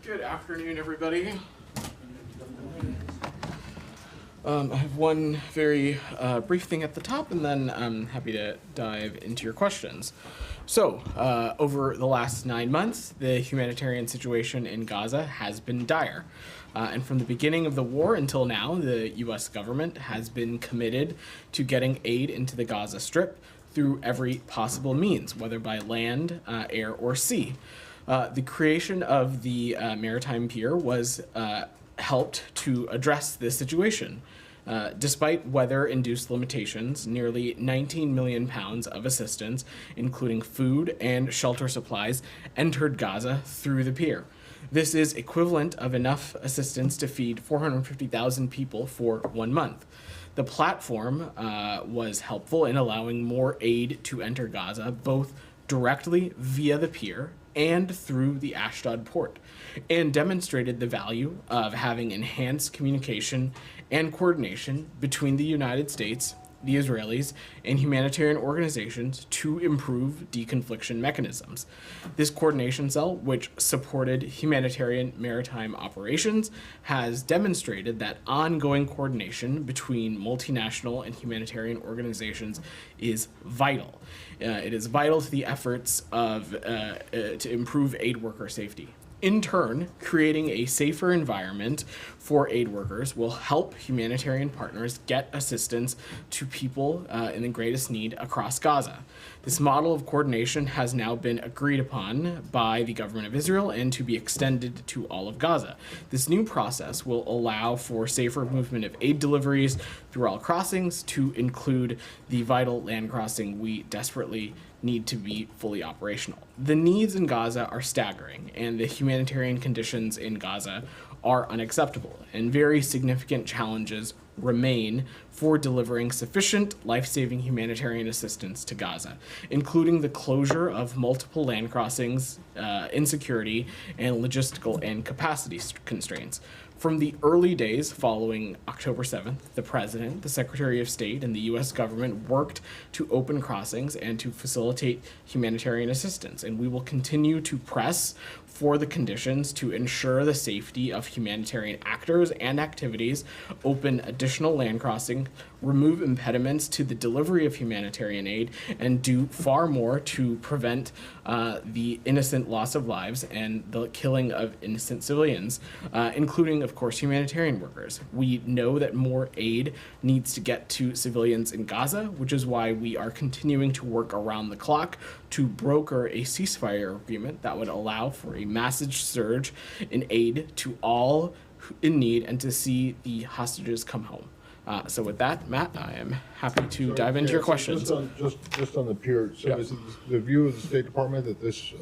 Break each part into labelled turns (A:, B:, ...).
A: Good afternoon, everybody. I have one very brief thing at the top, and then I'm happy to dive into your questions. So, over the last 9 months, the humanitarian situation in Gaza has been dire. And from the beginning of the war until now, the U.S. government has been committed to getting aid into the Gaza Strip through every possible means, whether by land, air, or sea. The creation of the maritime pier was helped to address this situation. Despite weather-induced limitations, nearly 19 million pounds of assistance, including food and shelter supplies, entered Gaza through the pier. This is equivalent of enough assistance to feed 450,000 people for 1 month. The platform was helpful in allowing more aid to enter Gaza, both directly via the pier and through the Ashdod port, and demonstrated the value of having enhanced communication and coordination between the United States, the Israelis, and humanitarian organizations to improve deconfliction mechanisms. This coordination cell, which supported humanitarian maritime operations, has demonstrated that ongoing coordination between multinational and humanitarian organizations is vital. It is vital to the efforts of to improve aid worker safety. In turn, creating a safer environment for aid workers will help humanitarian partners get assistance to people in the greatest need across Gaza. This model of coordination has now been agreed upon by the government of Israel and to be extended to all of Gaza. This new process will allow for safer movement of aid deliveries through all crossings, to include the vital land crossing we desperately need to be fully operational. The needs in Gaza are staggering, and the humanitarian conditions in Gaza are unacceptable, and very significant challenges remain for delivering sufficient life-saving humanitarian assistance to Gaza, including the closure of multiple land crossings, insecurity, and logistical and capacity constraints. From the early days following October 7th, the President, the Secretary of State, and the U.S. government worked to open crossings and to facilitate humanitarian assistance, and we will continue to press for the conditions to ensure the safety of humanitarian actors and activities, open additional land crossing, remove impediments to the delivery of humanitarian aid, and do far more to prevent the innocent loss of lives and the killing of innocent civilians, including, of course, humanitarian workers. We know that more aid needs to get to civilians in Gaza, which is why we are continuing to work around the clock to broker a ceasefire agreement that would allow for a massive surge in aid to all in need and to see the hostages come home. So with that, Matt, I am happy to dive into your questions.
B: Just on the pier, so is it the view of the State Department that this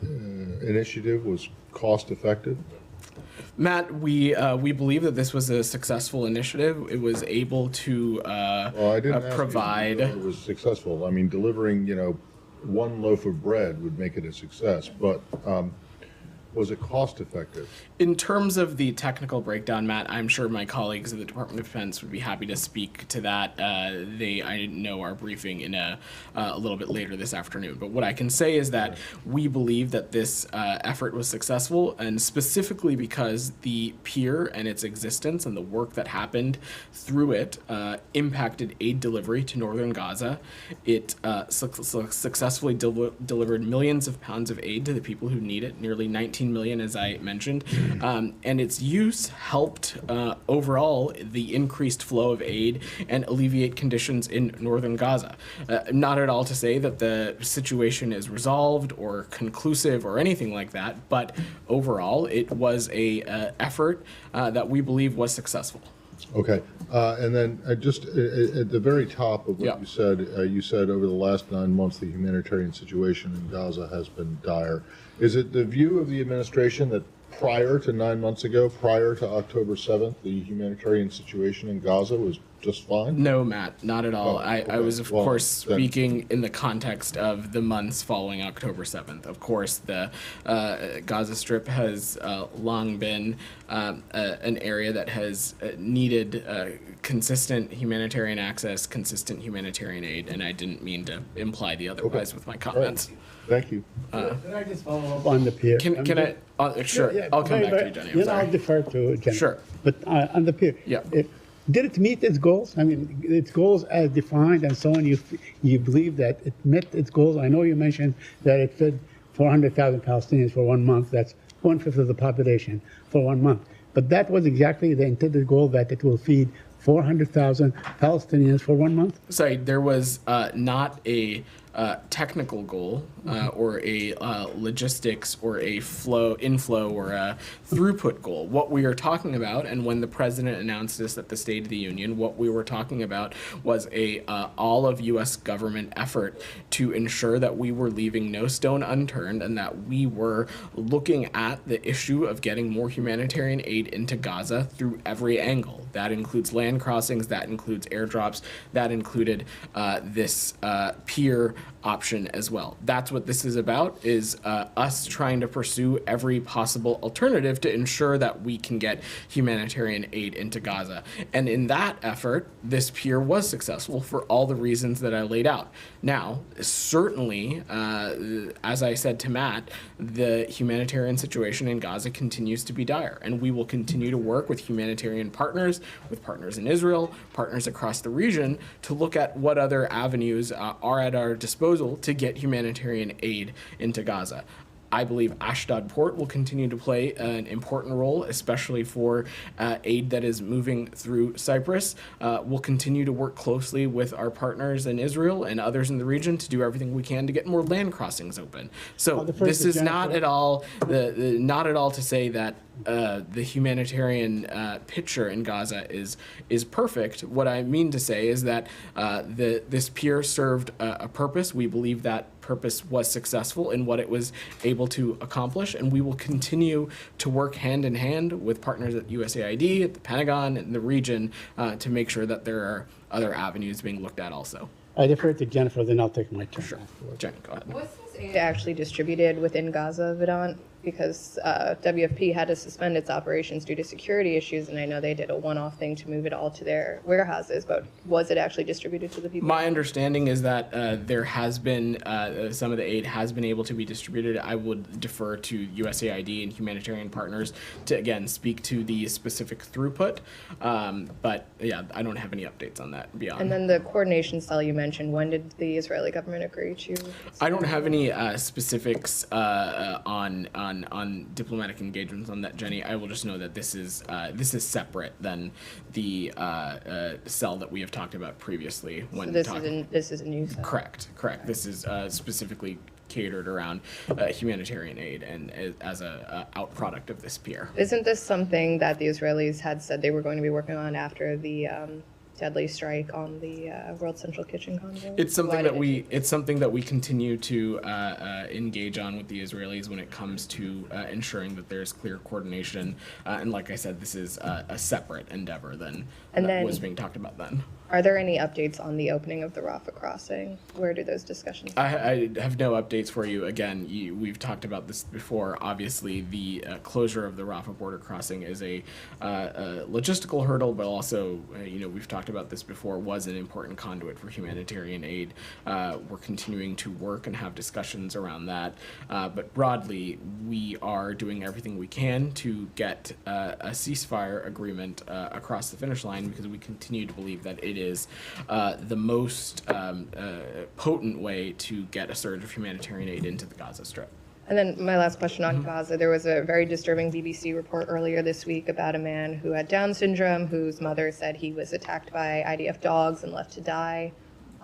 B: initiative was cost effective?
A: Matt, we believe that this was a successful initiative. It was able to provide.
B: It was successful. I mean, delivering, one loaf of bread would make it a success, but was it cost effective?
A: In terms of the technical breakdown, Matt, I'm sure my colleagues at the Department of Defense would be happy to speak to that. I know our briefing in a little bit later this afternoon. But what I can say is that we believe that this effort was successful, and specifically because the pier and its existence and the work that happened through it impacted aid delivery to northern Gaza. It successfully delivered millions of pounds of aid to the people who need it, nearly 19 million, as I mentioned, and its use helped overall the increased flow of aid and alleviate conditions in northern Gaza. Not at all to say that the situation is resolved or conclusive or anything like that, but overall it was a effort that we believe was successful.
B: Okay, and then just at the very top of what you said over the last 9 months the humanitarian situation in Gaza has been dire. Is it the view of the administration that prior to 9 months ago, prior to October 7th, the humanitarian situation in Gaza was just fine?
A: No, Matt, not at all.
B: Oh,
A: I
B: okay.
A: was, of
B: Well,
A: course,
B: then-
A: speaking in the context of the months following October 7th. Of course, the Gaza Strip has long been an area that has needed consistent humanitarian access, consistent humanitarian aid, and I didn't mean to imply the otherwise with my comments.
B: Thank you.
C: Can I just follow up on the pier?
A: Can I? Sure,
C: Yeah,
A: I'll come
C: very,
A: back to
C: very-
A: you, Jenny. I'm
C: Then I'll
A: sorry.
C: defer to Jenny.
A: Sure.
C: But on the pier.
A: Yeah.
C: Did it meet its goals? I mean, its goals as defined and so on, you believe that it met its goals? I know you mentioned that it fed 400,000 Palestinians for 1 month. That's 1/5 of the population for 1 month. But that was exactly the intended goal, that it will feed 400,000 Palestinians for 1 month?
A: Sorry, there was not a technical goal or a logistics or a inflow or a throughput goal. What we are talking about, and when the president announced this at the State of the Union, what we were talking about was a all of U.S. government effort to ensure that we were leaving no stone unturned and that we were looking at the issue of getting more humanitarian aid into Gaza through every angle. That includes land crossings, that includes airdrops, that included this pier option as well. That's what this is about, is us trying to pursue every possible alternative to ensure that we can get humanitarian aid into Gaza. And in that effort, this pier was successful for all the reasons that I laid out. Now, certainly, as I said to Matt, the humanitarian situation in Gaza continues to be dire, and we will continue to work with humanitarian partners, with partners in Israel, partners across the region, to look at what other avenues are at our disposal to get humanitarian aid into Gaza. I believe Ashdod Port will continue to play an important role, especially for aid that is moving through Cyprus. We'll continue to work closely with our partners in Israel and others in the region to do everything we can to get more land crossings open. So this is not at all not at all to say that the humanitarian picture in Gaza is perfect. What I mean to say is that this pier served a purpose. We believe that purpose was successful in what it was able to accomplish, and we will continue to work hand in hand with partners at USAID, at the Pentagon, and the region to make sure that there are other avenues being looked at also.
C: I defer to Jennifer, then I'll take my turn.
A: Sure. Jen, go ahead.
D: Was this aid actually distributed within Gaza, Vedant? Because WFP had to suspend its operations due to security issues, and I know they did a one-off thing to move it all to their warehouses, but was it actually distributed to the people?
A: My understanding is that there has been, some of the aid has been able to be distributed. I would defer to USAID and humanitarian partners to, again, speak to the specific throughput. But yeah, I don't have any updates on that beyond.
D: And then the coordination cell you mentioned, when did the Israeli government agree to?
A: I don't have any specifics on diplomatic engagements on that, Jenny. I will just know that this is separate than the cell that we have talked about previously. When
D: So this is a new cell?
A: Correct. This is specifically catered around humanitarian aid and as a outproduct of this pier.
D: Isn't this something that the Israelis had said they were going to be working on after the deadly strike on the World Central Kitchen convoy?
A: It's something
D: Why
A: that
D: did
A: we continue to engage on with the Israelis when it comes to ensuring that there's clear coordination. And like I said, this is a separate endeavor than was being talked about then.
D: Are there any updates on the opening of the Rafah crossing? Where do those discussions?
A: I have no updates for you. Again, we've talked about this before. Obviously, the closure of the Rafah border crossing is a logistical hurdle, but also, we've talked about this before, was an important conduit for humanitarian aid. We're continuing to work and have discussions around that. But broadly, we are doing everything we can to get a ceasefire agreement across the finish line, because we continue to believe that it is the most potent way to get a surge of humanitarian aid into the Gaza Strip.
D: And then my last question on Gaza, there was a very disturbing BBC report earlier this week about a man who had Down syndrome, whose mother said he was attacked by IDF dogs and left to die.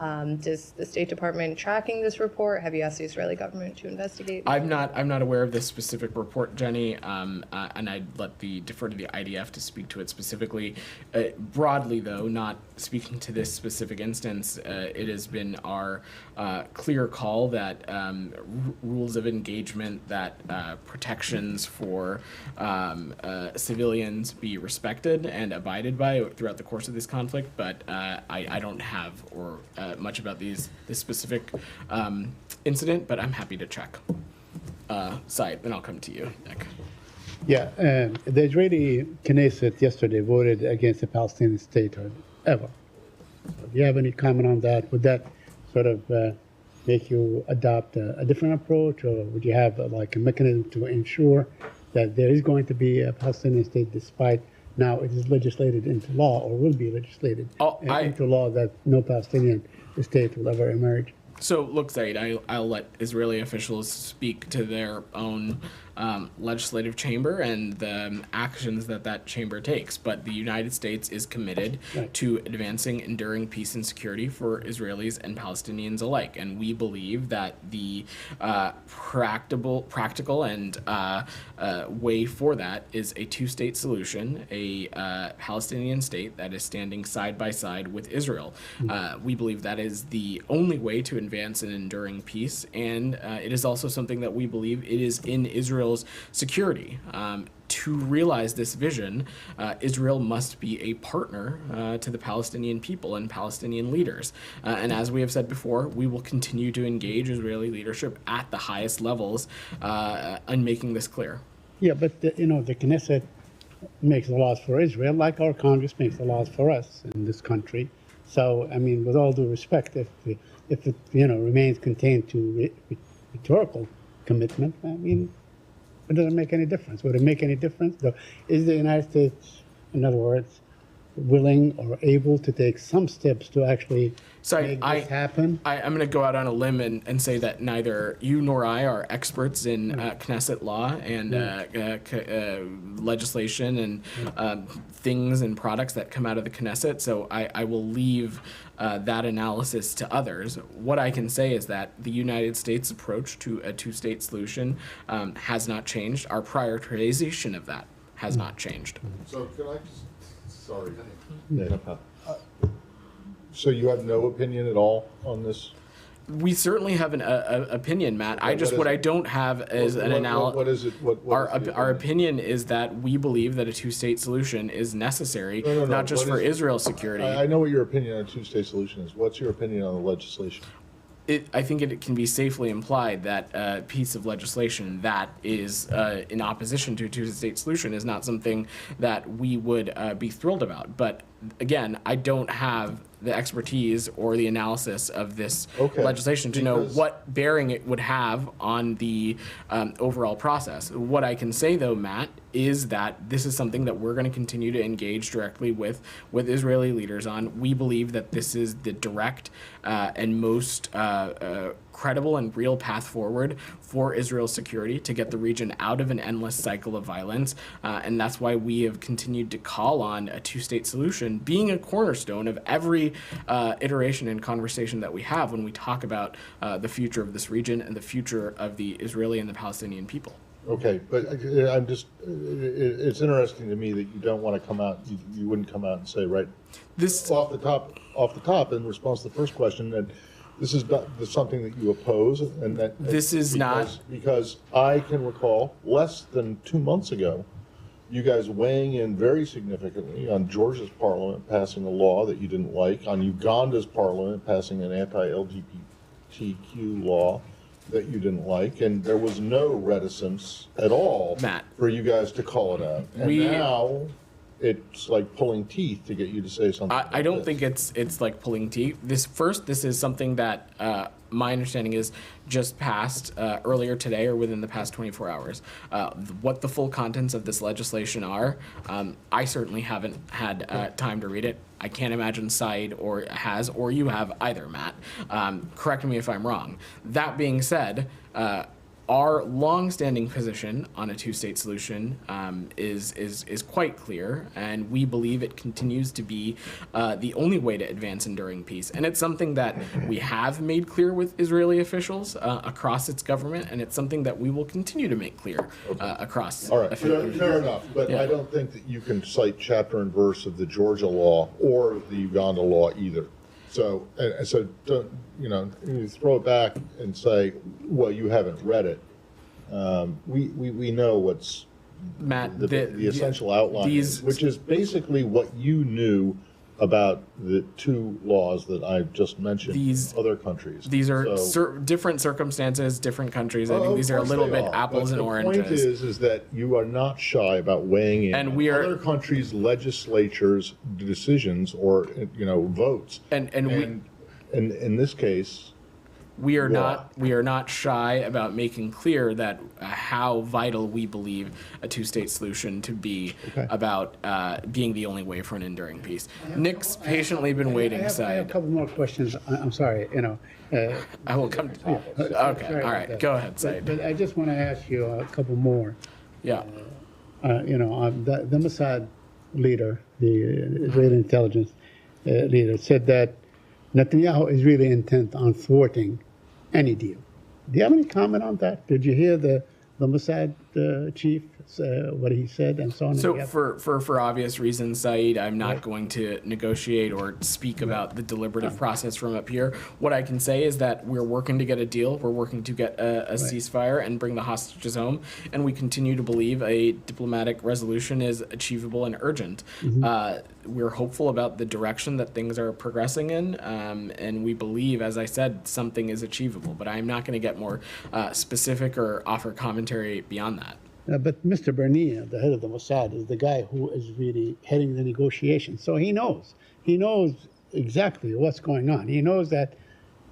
D: Does the State Department tracking this report? Have you asked the Israeli government to investigate?
A: I'm not aware of this specific report, Jenny, and I'd defer to the IDF to speak to it specifically. Broadly, though, not speaking to this specific instance, it has been our clear call that rules of engagement, that protections for civilians be respected and abided by throughout the course of this conflict. But I don't have much about this specific incident, but I'm happy to check. Said, then I'll come to you, Nick.
C: Yeah, the Israeli Knesset yesterday voted against the Palestinian state ever. Do you have any comment on that? Would that sort of make you adopt a different approach, or would you have like a mechanism to ensure that there is going to be a Palestinian state despite now it is legislated into law, or will be legislated into law, that no Palestinian state will ever emerge?
A: So, look, Zaid, I'll let Israeli officials speak to their own legislative chamber and the actions that chamber takes. But the United States is committed to advancing enduring peace and security for Israelis and Palestinians alike. And we believe that the practical and way for that is a two-state solution, a Palestinian state that is standing side by side with Israel. We believe that is the only way to advance an enduring peace, and it is also something that we believe it is in Israel's security. To realize this vision, Israel must be a partner to the Palestinian people and Palestinian leaders. And as we have said before, we will continue to engage Israeli leadership at the highest levels in making this clear.
C: Yeah, but the Knesset makes the laws for Israel, like our Congress makes the laws for us in this country. So, I mean, with all due respect, if it remains contained to rhetorical commitment, I mean, it doesn't make any difference. Would it make any difference? Is the United States, in other words, willing or able to take some steps to actually make this happen?
A: I'm going to go out on a limb and say that neither you nor I are experts in Knesset law and legislation and things and products that come out of the Knesset, so I will leave that analysis to others. What I can say is that the United States' approach to a two-state solution has not changed. Our prioritization of that has not changed.
B: So can I just, sorry. So you have no opinion at all on this?
A: We certainly have an opinion, Matt. What I don't have is an analysis.
B: What is it?
A: Our opinion is that we believe that a two-state solution is necessary, not just for Israel's security.
B: I know what your opinion on a two-state solution is. What's your opinion on the legislation?
A: I think it can be safely implied that a piece of legislation that is in opposition to a two-state solution is not something that we would be thrilled about. But again, I don't have the expertise or the analysis of this legislation to know what bearing it would have on the overall process. What I can say, though, Matt, is that this is something that we're going to continue to engage directly with Israeli leaders on. We believe that this is the direct and most credible and real path forward for Israel's security to get the region out of an endless cycle of violence. And that's why we have continued to call on a two-state solution being a cornerstone of every iteration and conversation that we have when we talk about the future of this region and the future of the Israeli and the Palestinian people.
B: Okay, but I'm just, it's interesting to me that you don't want to come out, you wouldn't come out and say, right, this off the top, in response to the first question, that this is not something that you oppose, and that
A: this is not,
B: because I can recall less than 2 months ago, you guys weighing in very significantly on Georgia's parliament passing a law that you didn't like, on Uganda's parliament passing an anti-LGBTQ law that you didn't like, and there was no reticence at all,
A: Matt,
B: for you guys to call it out. And now it's like pulling teeth to get you to say something.
A: I don't think it's like pulling teeth. This is something that my understanding is just passed earlier today or within the past 24 hours. What the full contents of this legislation are, I certainly haven't had time to read it. I can't imagine Said or you have either, Matt. Correct me if I'm wrong. That being said, Our long-standing position on a two-state solution is quite clear, and we believe it continues to be the only way to advance enduring peace. And it's something that we have made clear with Israeli officials across its government, and it's something that we will continue to make clear across.
B: All right, fair enough. But
A: Yeah.
B: I don't think that you can cite chapter and verse of the Georgia law or the Uganda law either. So, don't, you throw it back and say, well, you haven't read it. We know what's
A: Matt,
B: the essential outline,
A: these-
B: which is basically what you knew about the two laws that I just mentioned
A: These-
B: in other countries.
A: These are
B: So-
A: different circumstances, different countries. I think
B: Of
A: these are a
B: course
A: little
B: they
A: bit
B: are,
A: apples
B: but
A: and
B: the
A: oranges.
B: point is that you are not shy about weighing in
A: And
B: on
A: we are-
B: other countries' legislatures' decisions or votes.
A: And
B: in this case,
A: we are
B: law.
A: not shy about making clear that how vital we believe a two-state solution to be
B: Okay.
A: about being the only way for an enduring peace. Nick's patiently been waiting,
C: I have a
A: Said.
C: couple more questions. I'm sorry,
A: I will come. Okay,
C: sorry
A: all
C: about
A: right,
C: that.
A: go ahead, Said.
C: But I just want to ask you a couple more.
A: Yeah.
C: The Mossad leader, the Israeli intelligence leader, said that Netanyahu is really intent on thwarting any deal. Do you have any comment on that? Did you hear the Mossad chief, what he said and so on?
A: So for obvious reasons, Saeed, I'm not going to negotiate or speak about the deliberative process from up here. What I can say is that we're working to get a deal. We're working to get a ceasefire and bring the hostages home. And we continue to believe a diplomatic resolution is achievable and urgent. We're hopeful about the direction that things are progressing in. And we believe, as I said, something is achievable. But I'm not going to get more specific or offer commentary beyond that.
C: But Mr. Barnea, the head of the Mossad, is the guy who is really heading the negotiations. So he knows. He knows exactly what's going on. He knows that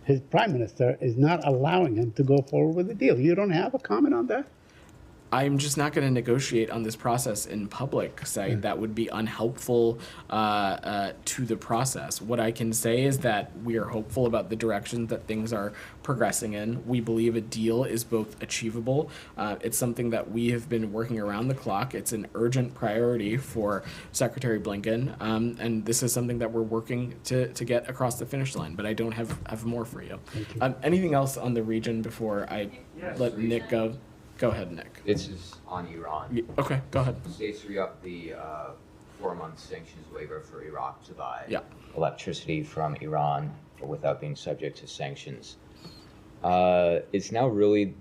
C: his prime minister is not allowing him to go forward with the deal. You don't have a comment on that?
A: I'm just not going to negotiate on this process in public, Said. That would be unhelpful to the process. What I can say is that we are hopeful about the direction that things are progressing in. We believe a deal is both achievable. It's something that we have been working around the clock. It's an urgent priority for Secretary Blinken, and this is something that we're working to get across the finish line. But I don't have more for you. Anything else on the region before I let Nick go? Go ahead, Nick.
E: This is on Iran.
A: Okay, go ahead.
E: States re-up the 4-month sanctions waiver for Iraq to buy
A: Yeah.
E: electricity from Iran without being subject to sanctions. It's now really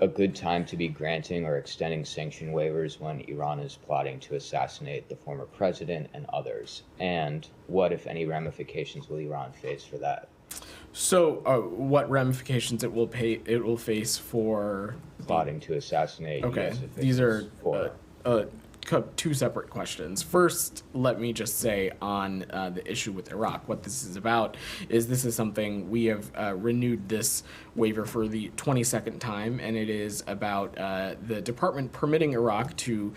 E: a good time to be granting or extending sanction waivers when Iran is plotting to assassinate the former president and others. And what, if any, ramifications will Iran face for that?
A: So, what ramifications it will face for
E: Plotting to assassinate
A: Okay,
E: US officials
A: these are
E: for
A: two separate questions. First, let me just say on the issue with Iraq, what this is about is this is something we have renewed this waiver for the 22nd time, and it is about the department permitting Iraq to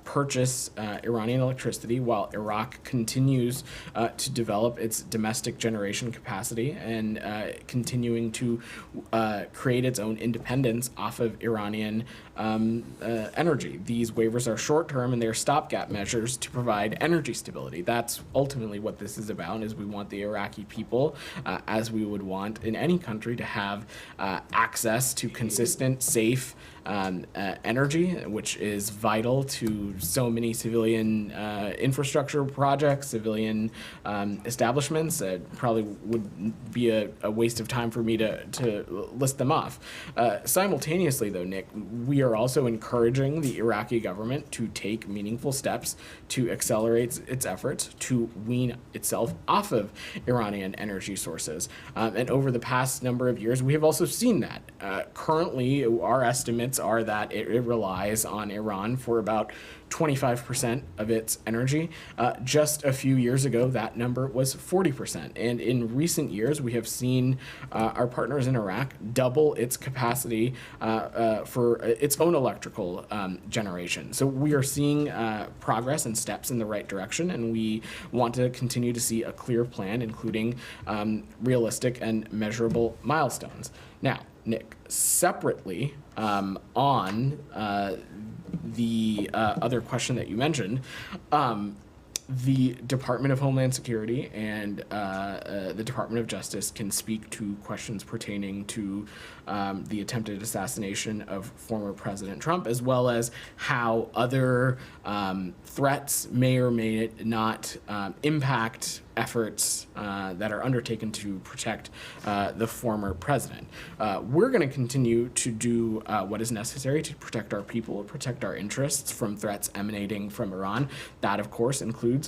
A: purchase Iranian electricity while Iraq continues to develop its domestic generation capacity and continuing to create its own independence off of Iranian energy. These waivers are short-term and they're stopgap measures to provide energy stability. That's ultimately what this is about, is we want the Iraqi people, as we would want in any country, to have access to consistent, safe energy, which is vital to so many civilian infrastructure projects, civilian establishments. It probably would be a waste of time for me to list them off. Simultaneously, though, Nick, we are also encouraging the Iraqi government to take meaningful steps to accelerate its efforts to wean itself off of Iranian energy sources. And over the past number of years, we have also seen that. Currently, our estimates are that it relies on Iran for about 25% of its energy. Just a few years ago, that number was 40%. And in recent years, we have seen our partners in Iraq double its capacity for its own electrical generation. So we are seeing progress and steps in the right direction, and we want to continue to see a clear plan, including realistic and measurable milestones. Now, Nick. Separately, on the other question that you mentioned, the Department of Homeland Security and the Department of Justice can speak to questions pertaining to the attempted assassination of former President Trump, as well as how other threats may or may not impact efforts that are undertaken to protect the former president. We're going to continue to do what is necessary to protect our people, protect our interests from threats emanating from Iran. That, of course, includes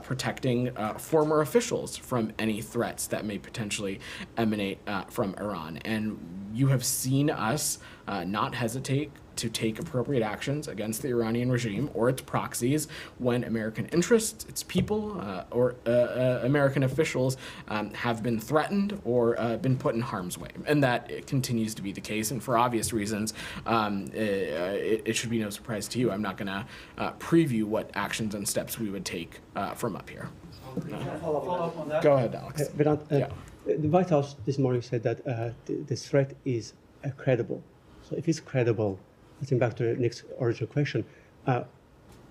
A: protecting former officials from any threats that may potentially emanate from Iran. And you have seen us not hesitate to take appropriate actions against the Iranian regime or its proxies when American interests, its people, or American officials have been threatened or been put in harm's way. And that continues to be the case. And for obvious reasons, it should be no surprise to you. I'm not going to preview what actions and steps we would take from up here.
F: Follow up on that?
A: Go ahead, Alex.
F: The White House this morning said that the threat is credible. So if it's credible, I think back to Nick's original question,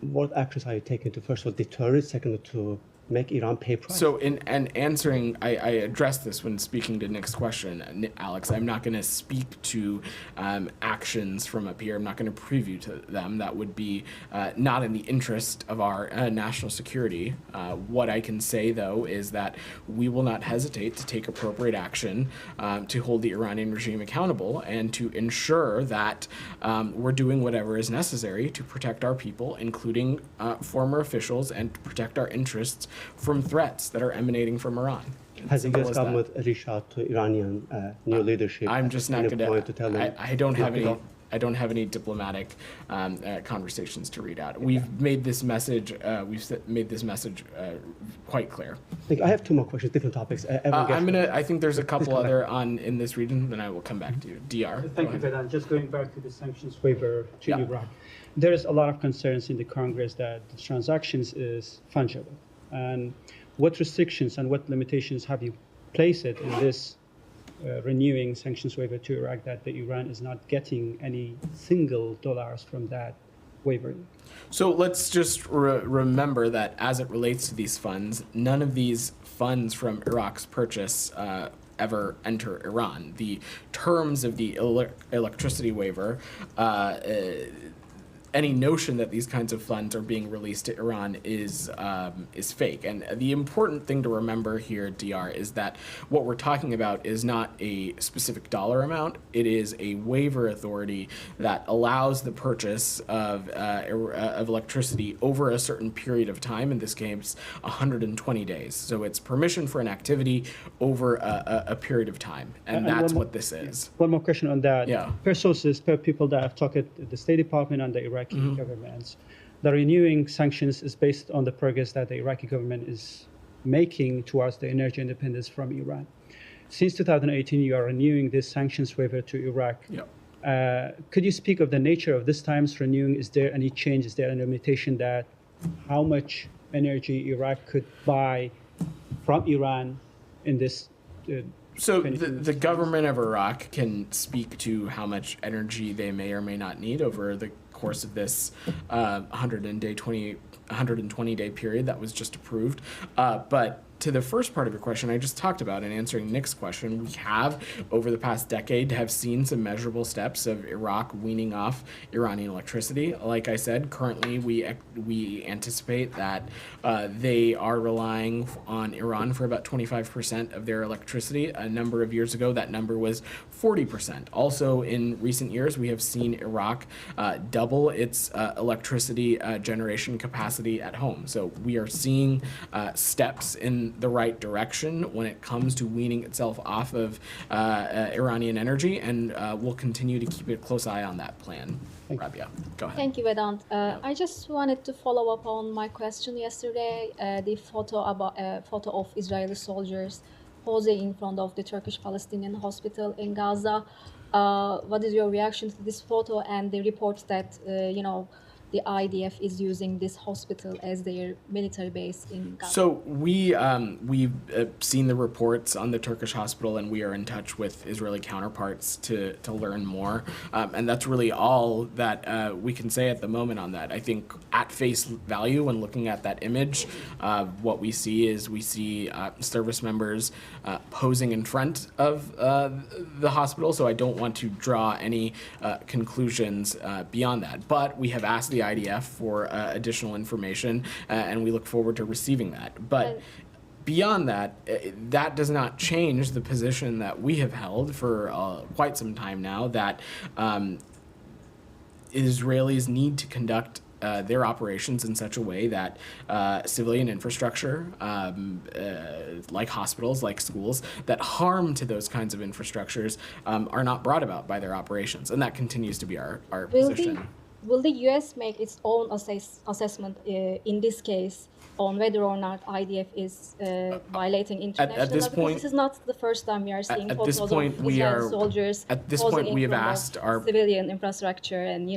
F: what actions are you taking to, first of all, deter it, second, to make Iran pay price? So
A: in answering, I addressed this when speaking to Nick's question, Alex. I'm not going to speak to actions from up here. I'm not going to preview to them. That would be not in the interest of our national security. What I can say, though, is that we will not hesitate to take appropriate action to hold the Iranian regime accountable and to ensure that we're doing whatever is necessary to protect our people, including former officials, and to protect our interests from threats that are emanating from Iran.
F: Has the U.S. government reached out to Iranian new leadership?
A: I'm just not going
F: to tell them.
A: I don't have any. I don't have any diplomatic conversations to read out. We've made this message. Quite clear.
F: I have two more questions, different topics.
A: I think there's a couple other in this region. Then I will come back to you. DR.
C: Thank you, Vedan. Just going back to the sanctions waiver to Iraq. There is a lot of concerns in the Congress that the transactions is fungible. And what restrictions and what limitations have you placed it in this renewing sanctions waiver to Iraq that the Iran is not getting any single dollars from that waiver?
A: So let's just remember that as it relates to these funds, none of these funds from Iraq's purchase ever enter Iran. The terms of the electricity waiver, any notion that these kinds of funds are being released to Iran is fake. And the important thing to remember here, DR, is that what we're talking about is not a specific dollar amount. It is a waiver authority that allows the purchase of electricity over a certain period of time, in this case, 120 days. So it's permission for an activity over a period of time. And that's what this is.
C: One more question on that.
A: Yeah.
C: Per sources, per people that have talked at the State Department and the Iraqi governments, the renewing sanctions is based on the progress that the Iraqi government is making towards the energy independence from Iran. Since 2018, you are renewing this sanctions waiver to Iraq.
A: Yep.
C: Could you speak of the nature of this time's renewing? Is there any change? Is there any limitation that how much energy Iraq could buy from Iran in this?
A: So the government of Iraq can speak to how much energy they may or may not need over the course of this 120-day period that was just approved. But to the first part of your question, I just talked about in answering Nick's question, we have, over the past decade, have seen some measurable steps of Iraq weaning off Iranian electricity. Like I said, currently we anticipate that they are relying on Iran for about 25% of their electricity. A number of years ago, that number was 40%. Also, in recent years, we have seen Iraq double its electricity generation capacity at home. So we are seeing steps in the right direction when it comes to weaning itself off of Iranian energy, and we'll continue to keep a close eye on that plan. Rabia, go ahead.
G: Thank you, Vedant. I just wanted to follow up on my question yesterday. The photo of Israeli soldiers posing in front of the Turkish-Palestinian hospital in Gaza. What is your reaction to this photo and the reports that the IDF is using this hospital as their military base in Gaza?
A: So we've seen the reports on the Turkish hospital, and we are in touch with Israeli counterparts to learn more. And that's really all that we can say at the moment on that. I think at face value, when looking at that image, what we see service members posing in front of the hospital. So I don't want to draw any conclusions beyond that. But we have asked the IDF for additional information, and we look forward to receiving that. But beyond that, that does not change the position that we have held for quite some time now, that Israelis need to conduct their operations in such a way that civilian infrastructure, like hospitals, like schools, that harm to those kinds of infrastructures are not brought about by their operations. And that continues to be our position.
G: Will the U.S. make its own assessment in this case on whether or not IDF is violating international law?
A: this point,
G: this is not the first time we are seeing
A: at
G: photos
A: this point,
G: of
A: we
G: Israeli
A: are
G: soldiers
A: at this
G: posing
A: point
G: in
A: we have
G: front of
A: asked our
G: civilian infrastructure and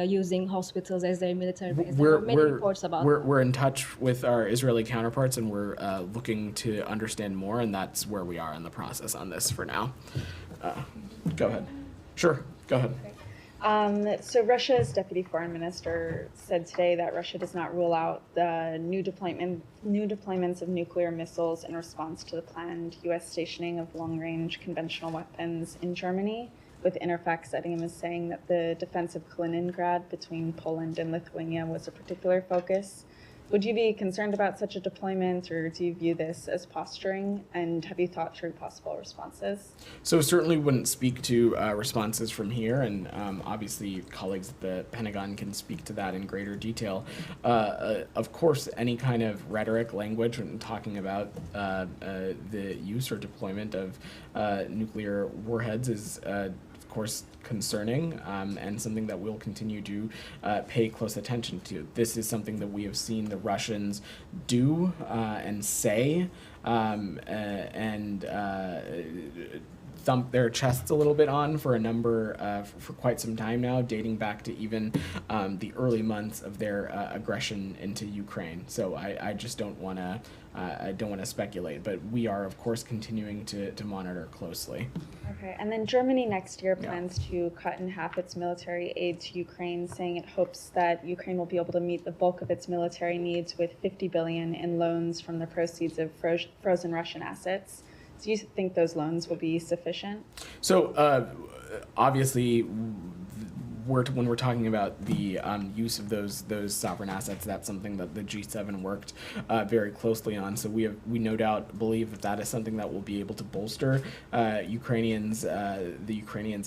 G: using hospitals as their military base. There
A: we're
G: are many reports about
A: we're in touch with our Israeli counterparts, and we're looking to understand more, and that's where we are in the process on this for now. Go ahead. Sure, go ahead.
H: So Russia's deputy foreign minister said today that Russia does not rule out the new deployments of nuclear missiles in response to the planned U.S. stationing of long-range conventional weapons in Germany, with Interfax citing him as saying that the defense of Kaliningrad between Poland and Lithuania was a particular focus. Would you be concerned about such a deployment, or do you view this as posturing? And have you thought through possible responses?
A: So certainly wouldn't speak to responses from here, and obviously colleagues at the Pentagon can speak to that in greater detail. Of course, any kind of rhetoric, language, when talking about the use or deployment of nuclear warheads is of course concerning, and something that we'll continue to pay close attention to. This is something that we have seen the Russians do and say, and thump their chests a little bit on for a number, for quite some time now, dating back to even the early months of their aggression into Ukraine. So I just don't want to speculate, but we are of course continuing to monitor closely.
H: Okay, and then Germany next year plans to cut in half its military aid to Ukraine, saying it hopes that Ukraine will be able to meet the bulk of its military needs with $50 billion in loans from the proceeds of frozen Russian assets. Do you think those loans will be sufficient?
A: So obviously, when we're talking about the use of those sovereign assets, that's something that the G7 worked very closely on. So we no doubt believe that is something that will be able to bolster the Ukrainians'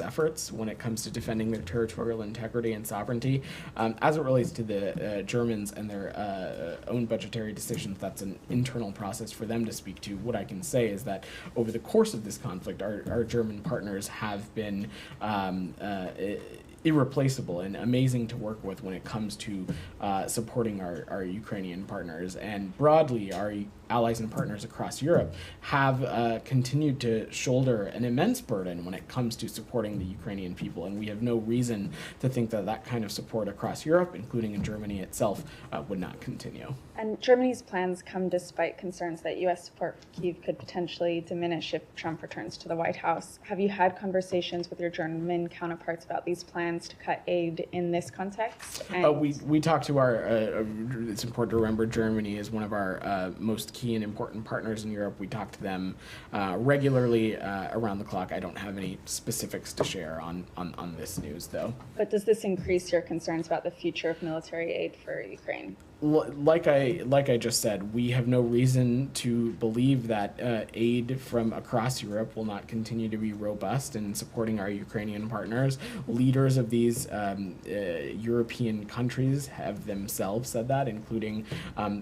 A: efforts when it comes to defending their territorial integrity and sovereignty. As it relates to the Germans and their own budgetary decisions, that's an internal process for them to speak to. What I can say is that over the course of this conflict, our German partners have been irreplaceable and amazing to work with when it comes to supporting our Ukrainian partners. And broadly, our allies and partners across Europe have continued to shoulder an immense burden when it comes to supporting the Ukrainian people. And we have no reason to think that that kind of support across Europe, including in Germany itself, would not continue.
H: And Germany's plans come despite concerns that U.S. support for Kyiv could potentially diminish if Trump returns to the White House. Have you had conversations with your German counterparts about these plans to cut aid in this context? And
A: we talked to our, it's important to remember Germany is one of our most key and important partners in Europe. We talk to them regularly around the clock. I don't have any specifics to share on this news, though.
H: But does this increase your concerns about the future of military aid for Ukraine?
A: Like I just said, we have no reason to believe that aid from across Europe will not continue to be robust in supporting our Ukrainian partners. Leaders of these European countries have themselves said that, including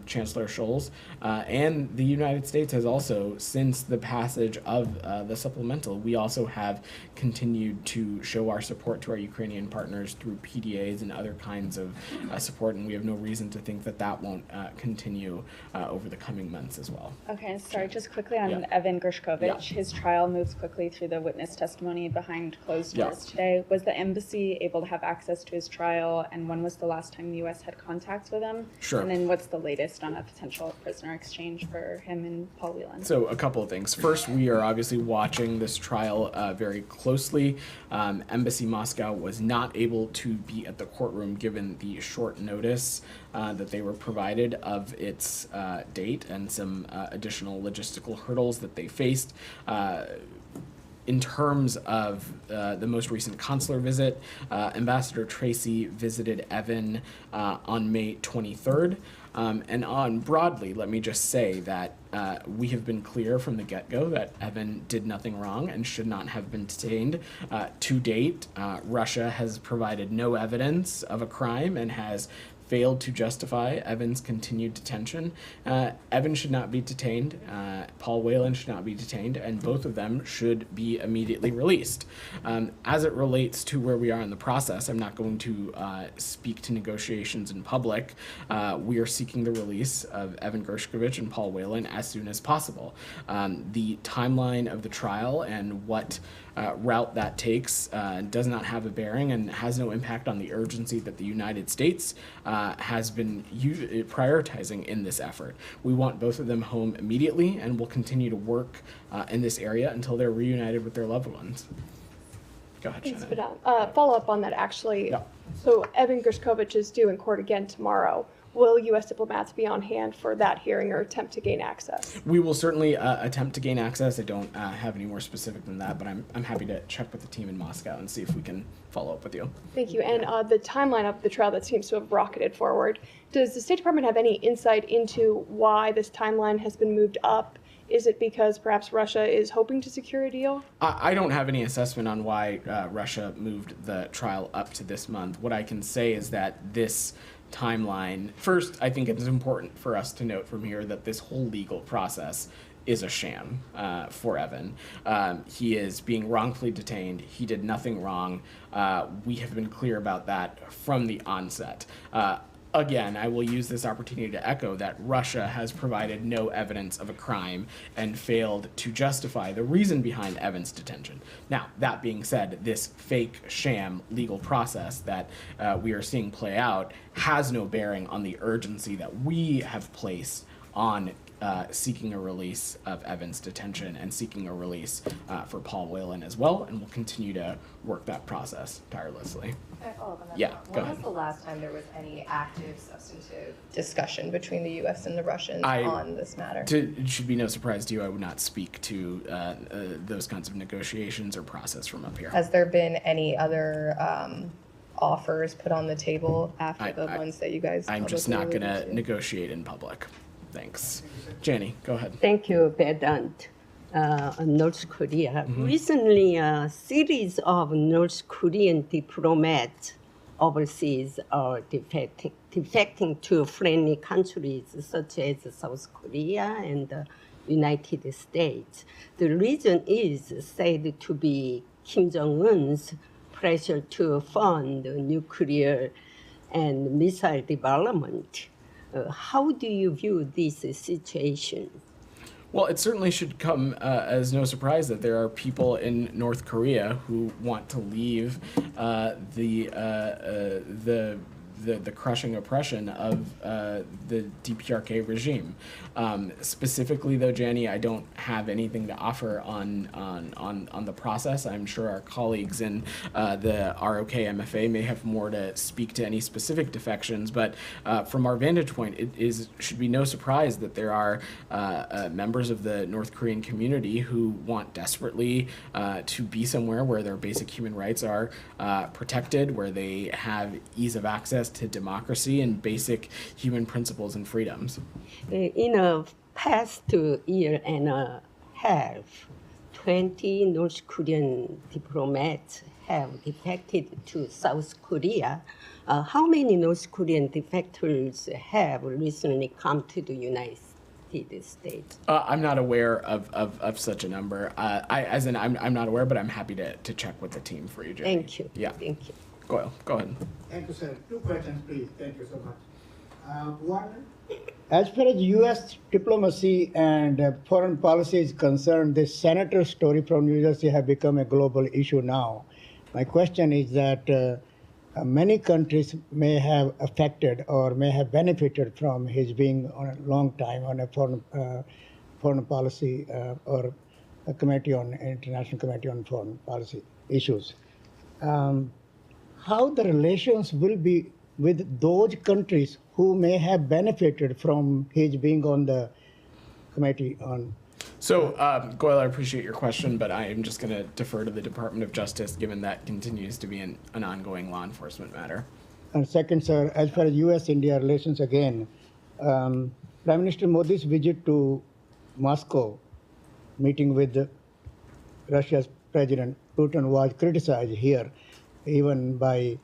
A: Chancellor Scholz. And the United States has also, since the passage of the supplemental, we also have continued to show our support to our Ukrainian partners through PDAs and other kinds of support, and we have no reason to think that that won't continue over the coming months as well.
H: Okay, and sorry, just quickly on
A: Yeah.
H: Evan Gershkovich.
A: Yeah.
H: His trial moves quickly through the witness testimony behind closed
A: Yeah.
H: doors today. Was the embassy able to have access to his trial, and when was the last time the U.S. had contact with him?
A: Sure.
H: And then what's the latest on a potential prisoner exchange for him and Paul Whelan?
A: So a couple of things. First, we are obviously watching this trial very closely. Embassy Moscow was not able to be at the courtroom given the short notice that they were provided of its date and some additional logistical hurdles that they faced. In terms of the most recent consular visit, Ambassador Tracy visited Evan on May 23rd. And on broadly, let me just say that we have been clear from the get-go that Evan did nothing wrong and should not have been detained. To date, Russia has provided no evidence of a crime and has failed to justify Evan's continued detention. Evan should not be detained. Paul Whelan should not be detained, and both of them should be immediately released. As it relates to where we are in the process, I'm not going to speak to negotiations in public. We are seeking the release of Evan Gershkovich and Paul Whelan as soon as possible. The timeline of the trial and what route that takes does not have a bearing and has no impact on the urgency that the United States has been prioritizing in this effort. We want both of them home immediately, and will continue to work in this area until they're reunited with their loved ones. Go ahead,
I: Thanks,
A: Shannon.
I: Vedant. Follow up on that, actually.
A: Yeah.
I: So Evan Gershkovich is due in court again tomorrow. Will U.S. diplomats be on hand for that hearing or attempt to gain access?
A: We will certainly attempt to gain access. I don't have any more specific than that, but I'm happy to check with the team in Moscow and see if we can follow up with you.
I: Thank you. And the timeline of the trial that seems to have rocketed forward, does the State Department have any insight into why this timeline has been moved up? Is it because perhaps Russia is hoping to secure a deal?
A: I don't have any assessment on why Russia moved the trial up to this month. What I can say is that this timeline, first, I think it's important for us to note from here that this whole legal process is a sham for Evan. He is being wrongfully detained. He did nothing wrong. We have been clear about that from the onset. Again, I will use this opportunity to echo that Russia has provided no evidence of a crime and failed to justify the reason behind Evan's detention. Now, that being said, this fake sham legal process that we are seeing play out has no bearing on the urgency that we have placed on seeking a release of Evan's detention and seeking a release for Paul Whelan as well, and we'll continue to work that process tirelessly.
D: Can I follow up on that?
A: Yeah,
D: thought?
A: go
D: When
A: ahead.
D: was the last time there was any active, substantive discussion between the U.S. and the Russians
A: I-
D: on this matter?
A: It should be no surprise to you, I would not speak to those kinds of negotiations or process from up here.
D: Has there been any other offers put on the table after the
A: I-
D: ones that you guys?
A: I'm just
D: publicly
A: not going
D: alluded
A: to negotiate in public. Thanks. Jenny, go ahead.
J: Thank you, Vedant. North Korea. Recently, a series of North Korean diplomats overseas are defecting to friendly countries such as South Korea and the United States. The reason is said to be Kim Jong-un's pressure to fund nuclear and missile development. How do you view this situation?
A: Well, it certainly should come as no surprise that there are people in North Korea who want to leave the crushing oppression of the DPRK regime. Specifically, though, Jenny, I don't have anything to offer on the process. I'm sure our colleagues in the ROK MFA may have more to speak to any specific defections, but from our vantage point, it should be no surprise that there are members of the North Korean community who want desperately to be somewhere where their basic human rights are protected, where they have ease of access to democracy and basic human principles and freedoms.
J: In a past year and a half, 20 North Korean diplomats have defected to South Korea. How many North Korean defectors have recently come to the United States?
A: I'm not aware of such a number. I'm not aware, but I'm happy to check with the team for you, Jenny.
J: Thank you.
A: Yeah.
J: Thank you.
A: Go ahead.
C: Thank you, sir. Two questions, please. Thank you so much. As far as U.S. diplomacy and foreign policy is concerned, this senator story from New Jersey has become a global issue now. My question is that many countries may have affected or may have benefited from his being on a long time on a foreign policy or a committee on international committee on foreign policy issues. How the relations will be with those countries who may have benefited from his being on the committee on.
A: So, Goyle, I appreciate your question, but I am just going to defer to the Department of Justice, given that continues to be an ongoing law enforcement matter.
C: And second, sir, as far as U.S.-India relations again, Prime Minister Modi's visit to Moscow, meeting with Russia's President Putin, was criticized here, even by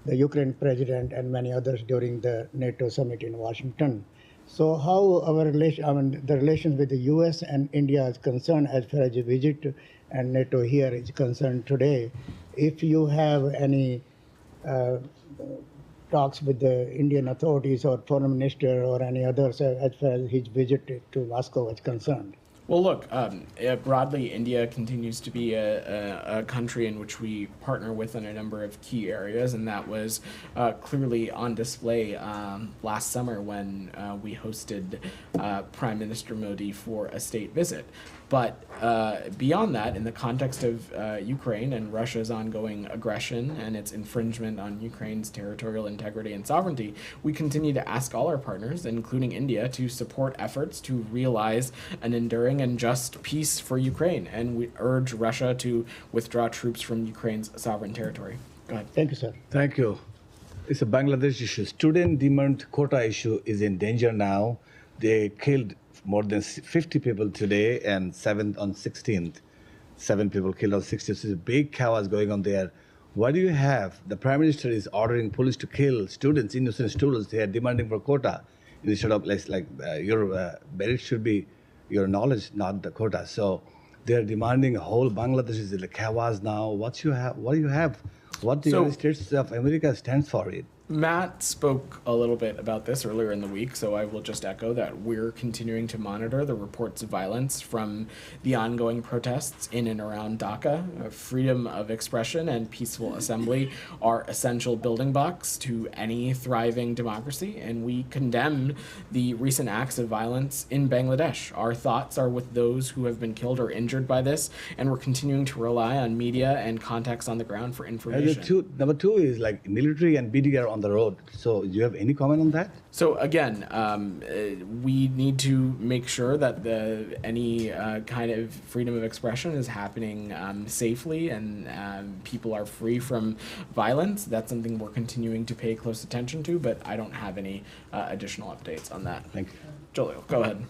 C: the Ukraine president and many others during the NATO summit in Washington. So how our the relations with the U.S. and India is concerned as far as the visit and NATO here is concerned today, if you have any talks with the Indian authorities or foreign minister or any others as far as his visit to Moscow is concerned?
A: Well, look, broadly, India continues to be a country in which we partner with in a number of key areas, and that was clearly on display last summer when we hosted Prime Minister Modi for a state visit. But beyond that, in the context of Ukraine and Russia's ongoing aggression and its infringement on Ukraine's territorial integrity and sovereignty, we continue to ask all our partners, including India, to support efforts to realize an enduring and just peace for Ukraine. And we urge Russia to withdraw troops from Ukraine's sovereign territory. Go ahead.
C: Thank you, sir.
K: Thank you. It's a Bangladesh issue. Student demand quota issue is in danger now. They killed more than 50 people today, and on 16th, 7 people killed on 16th. So there's a big chaos going on there. What do you have? The Prime Minister is ordering police to kill students, innocent students. They are demanding for quota. Instead of your merit should be your knowledge, not the quota. So they are demanding a whole Bangladesh is like chaos now. What do you have? What the United States of America stands for it?
A: Matt spoke a little bit about this earlier in the week, so I will just echo that we're continuing to monitor the reports of violence from the ongoing protests in and around Dhaka. Freedom of expression and peaceful assembly are essential building blocks to any thriving democracy, and we condemn the recent acts of violence in Bangladesh. Our thoughts are with those who have been killed or injured by this, and we're continuing to rely on media and contacts on the ground for information.
K: Number two is like military and BDR on the road. So do you have any comment on that?
A: So again, we need to make sure that any kind of freedom of expression is happening safely and people are free from violence. That's something we're continuing to pay close attention to, but I don't have any additional updates on that.
K: Thank you.
A: Jalil, go ahead.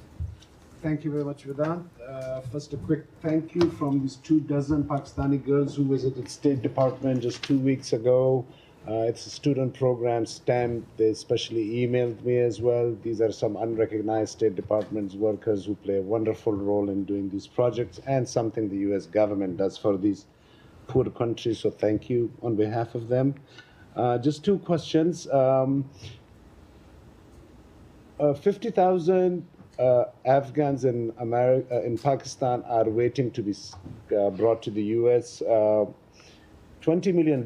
L: Thank you very much, Vedant. First, a quick thank you from these 24 Pakistani girls who visited State Department just 2 weeks ago. It's a student program, STEM. They especially emailed me as well. These are some unrecognized State Department's workers who play a wonderful role in doing these projects and something the U.S. government does for these poor countries. So thank you on behalf of them. Just 2 questions. 50,000 Afghans in Pakistan are waiting to be brought to the U.S. $20 million,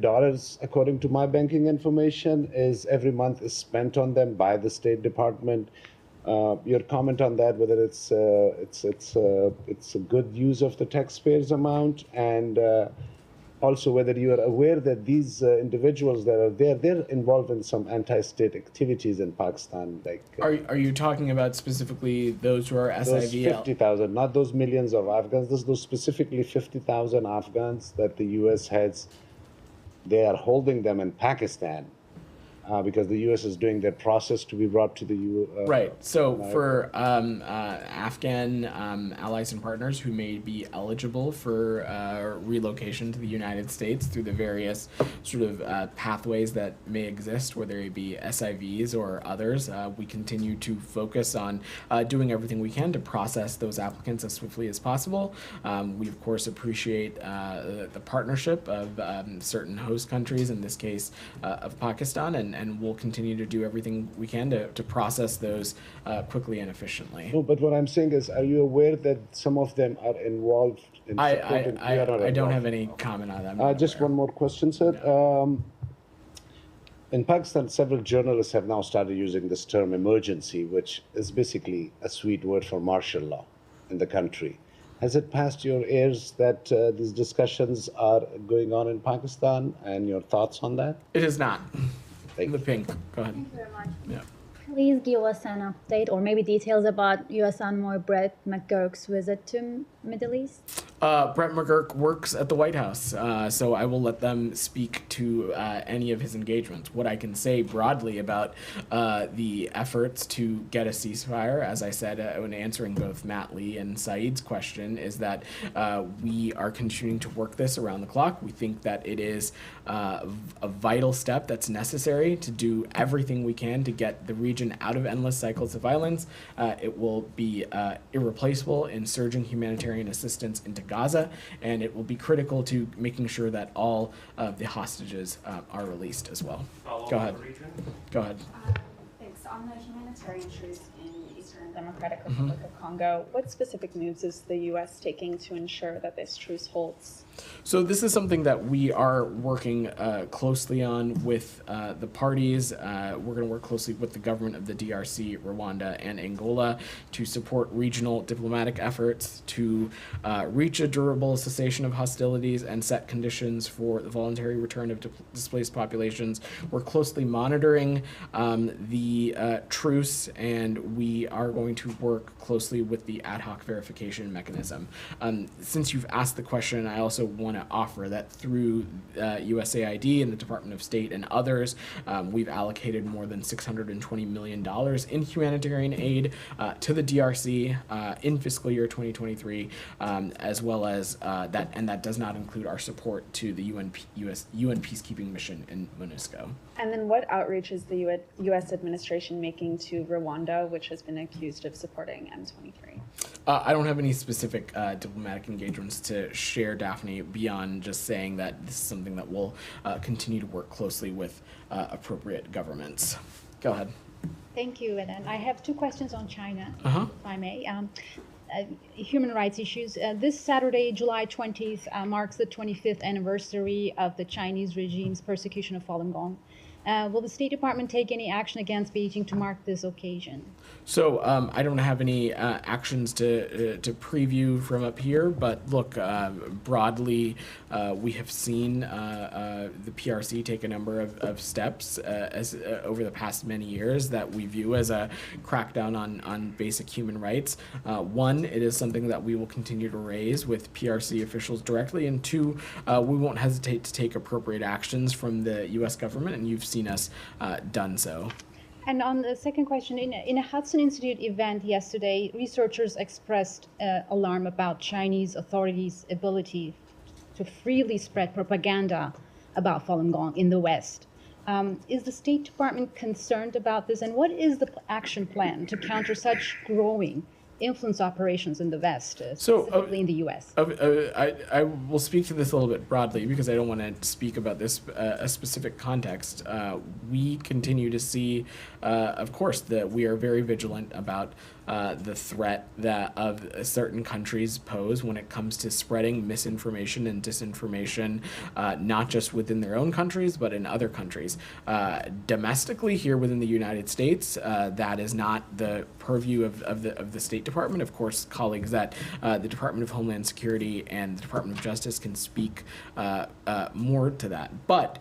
L: according to my banking information, is every month is spent on them by the State Department. Your comment on that, whether it's a good use of the taxpayers' amount, and also whether you are aware that these individuals that are there, they're involved in some anti-state activities in Pakistan. Like,
A: are you talking about specifically those who are SIV?
L: Those 50,000, not those millions of Afghans. Those specifically 50,000 Afghans that the U.S. has. They are holding them in Pakistan because the U.S. is doing their process to be brought to the U.S.
A: Right. So for Afghan allies and partners who may be eligible for relocation to the United States through the various sort of pathways that may exist, whether it be SIVs or others, we continue to focus on doing everything we can to process those applicants as swiftly as possible. We, of course, appreciate the partnership of certain host countries, in this case of Pakistan, and and we'll continue to do everything we can to process those quickly and efficiently.
L: No, but what I'm saying is, are you aware that some of them are involved in supporting?
A: I don't have any comment on that.
L: Just one more question, sir. In Pakistan, several journalists have now started using this term emergency, which is basically a sweet word for martial law in the country. Has it passed your ears that these discussions are going on in Pakistan, and your thoughts on that?
A: It is not.
L: Thank
A: The
L: you.
A: pink. Go ahead.
M: Thank you very much.
A: Yeah.
M: Please give us an update or maybe details about U.S. Envoy Brett McGurk's visit to Middle East.
A: Brett McGurk works at the White House, so I will let them speak to any of his engagements. What I can say broadly about the efforts to get a ceasefire, as I said when answering both Matt Lee and Saeed's question, is that we are continuing to work this around the clock. We think that it is a vital step that's necessary to do everything we can to get the region out of endless cycles of violence. It will be irreplaceable in surging humanitarian assistance into Gaza, and it will be critical to making sure that all of the hostages are released as well. Go ahead. Go ahead.
H: Thanks. On the humanitarian truce in Eastern Democratic Republic of Congo, what specific moves is the U.S. taking to ensure that this truce holds?
A: So this is something that we are working closely on with the parties. We're going to work closely with the government of the DRC, Rwanda, and Angola to support regional diplomatic efforts to reach a durable cessation of hostilities and set conditions for the voluntary return of displaced populations. We're closely monitoring the truce, and we are going to work closely with the ad hoc verification mechanism. Since you've asked the question, I also want to offer that through USAID and the Department of State and others, we've allocated more than $620 million in humanitarian aid to the DRC in fiscal year 2023, as well as that, and that does not include our support to the UN peacekeeping mission in MONUSCO.
H: And then what outreach is the U.S. administration making to Rwanda, which has been accused of supporting M23?
A: I don't have any specific diplomatic engagements to share, Daphne, beyond just saying that this is something that we'll continue to work closely with appropriate governments. Go ahead.
N: Thank you, and I have two questions on China,
A: Uh-huh.
N: if I may. Human rights issues. This Saturday, July 20th, marks the 25th anniversary of the Chinese regime's persecution of Falun Gong. Will the State Department take any action against Beijing to mark this occasion?
A: So I don't have any actions to preview from up here, but look, broadly, we have seen the PRC take a number of steps over the past many years that we view as a crackdown on basic human rights. One, it is something that we will continue to raise with PRC officials directly, and two, we won't hesitate to take appropriate actions from the U.S. government, and you've seen us done so.
N: And on the second question, in a Hudson Institute event yesterday, researchers expressed alarm about Chinese authorities' ability to freely spread propaganda about Falun Gong in the West. Is the State Department concerned about this, and what is the action plan to counter such growing influence operations in the West, specifically in the U.S.?
A: I will speak to this a little bit broadly because I don't want to speak about this a specific context. We continue to see, of course, that we are very vigilant about the threat that of certain countries pose when it comes to spreading misinformation and disinformation, not just within their own countries, but in other countries. Domestically, here within the United States, that is not the purview of the State Department. Of course, colleagues at the Department of Homeland Security and the Department of Justice can speak more to that. But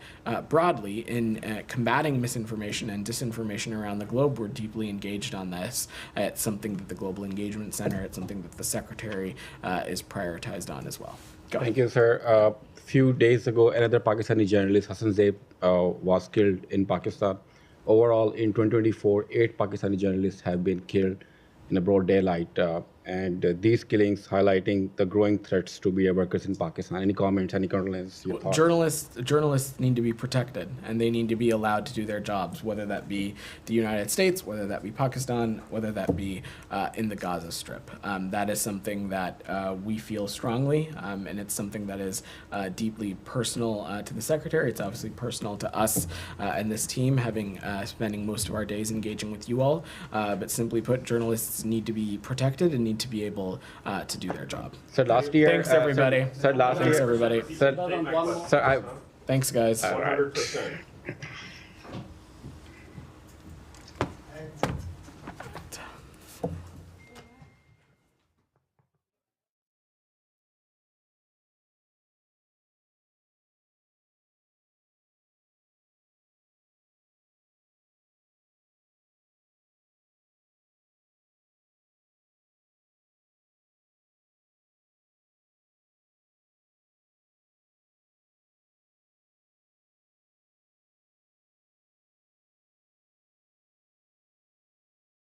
A: broadly, in combating misinformation and disinformation around the globe, we're deeply engaged on this. It's something that the Global Engagement Center, it's something that the Secretary is prioritized on as well. Go ahead.
O: Thank you, sir. A few days ago, another Pakistani journalist, Hassan Zaib, was killed in Pakistan. Overall, in 2024, 8 Pakistani journalists have been killed in the broad daylight. and these killings highlighting the growing threats to BA workers in Pakistan. Any comments, any condolences, your thoughts?
A: Journalists need to be protected, and they need to be allowed to do their jobs, whether that be the United States, whether that be Pakistan, whether that be in the Gaza Strip. That is something that we feel strongly, and it's something that is deeply personal to the Secretary. It's obviously personal to us and this team, having spending most of our days engaging with you all. But simply put, journalists need to be protected and need to be able to do their job.
O: So last year,
A: thanks everybody.
O: Sir, last
A: Thanks
O: year,
A: everybody.
O: Sir,
A: Thanks guys.
B: 100%.